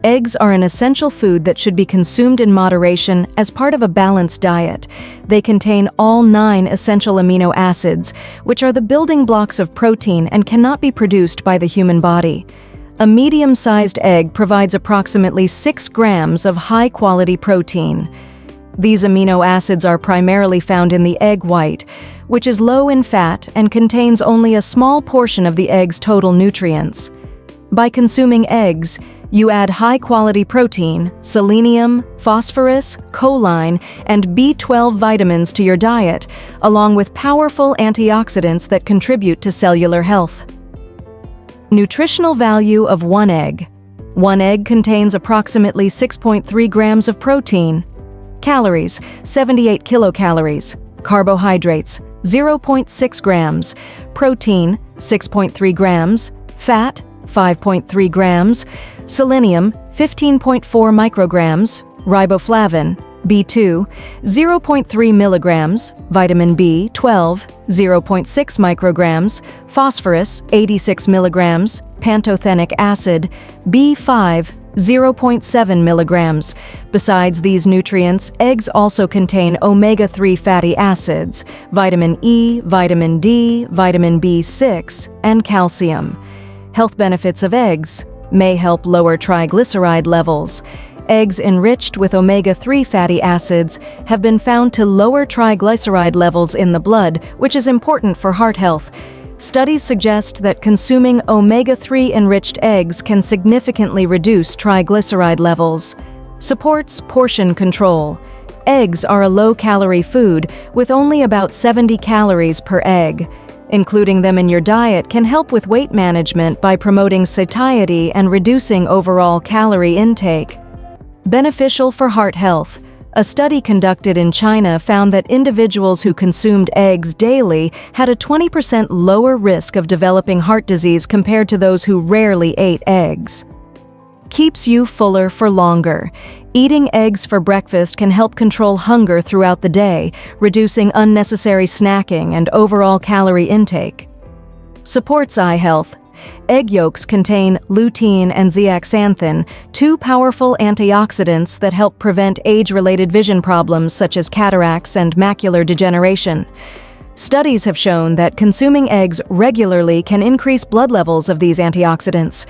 Eggs are an essential food that should be consumed in moderation as part of a balanced diet. They contain all 9 essential amino acids, which are the building blocks of protein and cannot be produced by the human body. A medium-sized egg provides approximately 6 grams of high-quality protein. These amino acids are primarily found in the egg white, which is low in fat and contains only a small portion of the egg's total nutrients. By consuming eggs, you add high-quality protein, selenium, phosphorus, choline, and B12 vitamins to your diet, along with powerful antioxidants that contribute to cellular health. Nutritional value of 1 egg. 1 egg contains approximately 6.3 grams of protein. Calories, 78 kilocalories. Carbohydrates, 0.6 grams. Protein, 6.3 grams. Fat, 5.3 grams. Selenium, 15.4 micrograms. Riboflavin, B2, 0.3 milligrams. Vitamin B12, 0.6 micrograms. Phosphorus, 86 milligrams. Pantothenic acid, B5, 0.7 milligrams. Besides these nutrients, eggs also contain omega-3 fatty acids, vitamin E, vitamin D, vitamin B6, and calcium. Health benefits of eggs may help lower triglyceride levels. Eggs enriched with omega-3 fatty acids have been found to lower triglyceride levels in the blood, which is important for heart health. Studies suggest that consuming omega-3 enriched eggs can significantly reduce triglyceride levels. Supports portion control. Eggs are a low-calorie food with only about 70 calories per egg. Including them in your diet can help with weight management by promoting satiety and reducing overall calorie intake. Beneficial for heart health. A study conducted in China found that individuals who consumed eggs daily had a 20% lower risk of developing heart disease compared to those who rarely ate eggs. Keeps you fuller for longer. Eating eggs for breakfast can help control hunger throughout the day, reducing unnecessary snacking and overall calorie intake. Supports eye health. Egg yolks contain lutein and zeaxanthin, 2 powerful antioxidants that help prevent age-related vision problems such as cataracts and macular degeneration. Studies have shown that consuming eggs regularly can increase blood levels of these antioxidants.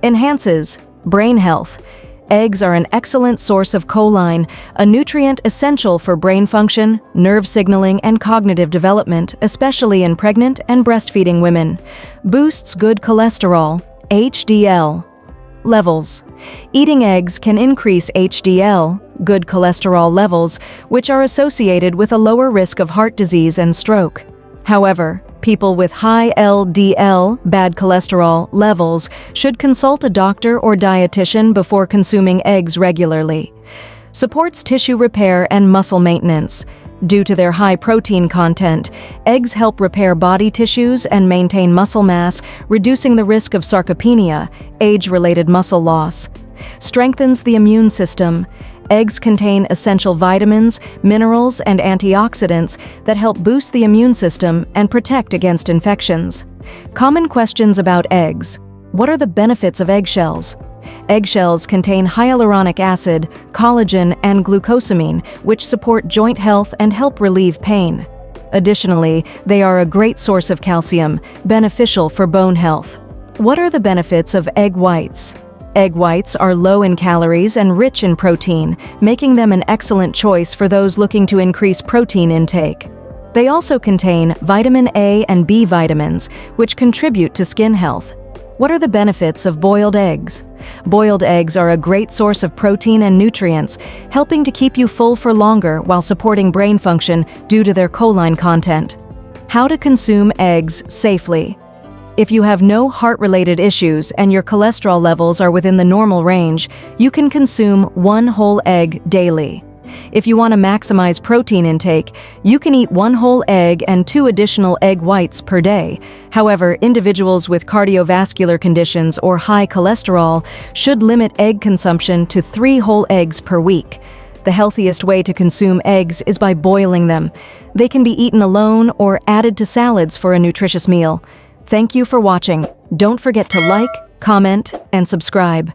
Enhances brain health. Eggs are an excellent source of choline, a nutrient essential for brain function, nerve signaling, and cognitive development, especially in pregnant and breastfeeding women. Boosts good cholesterol, HDL, levels. Eating eggs can increase HDL, good cholesterol levels, which are associated with a lower risk of heart disease and stroke. However, people with high LDL, bad cholesterol, levels should consult a doctor or dietitian before consuming eggs regularly. Supports tissue repair and muscle maintenance. Due to their high protein content, eggs help repair body tissues and maintain muscle mass, reducing the risk of sarcopenia, age-related muscle loss. Strengthens the immune system. Eggs contain essential vitamins, minerals, and antioxidants that help boost the immune system and protect against infections. Common questions about eggs. What are the benefits of eggshells? Eggshells contain hyaluronic acid, collagen, and glucosamine, which support joint health and help relieve pain. Additionally, they are a great source of calcium, beneficial for bone health. What are the benefits of egg whites? Egg whites are low in calories and rich in protein, making them an excellent choice for those looking to increase protein intake. They also contain vitamin A and B vitamins, which contribute to skin health. What are the benefits of boiled eggs? Boiled eggs are a great source of protein and nutrients, helping to keep you full for longer while supporting brain function due to their choline content. How to consume eggs safely. If you have no heart-related issues and your cholesterol levels are within the normal range, you can consume 1 whole egg daily. If you want to maximize protein intake, you can eat 1 whole egg and 2 additional egg whites per day. However, individuals with cardiovascular conditions or high cholesterol should limit egg consumption to 3 whole eggs per week. The healthiest way to consume eggs is by boiling them. They can be eaten alone or added to salads for a nutritious meal. Thank you for watching. Don't forget to like, comment, and subscribe.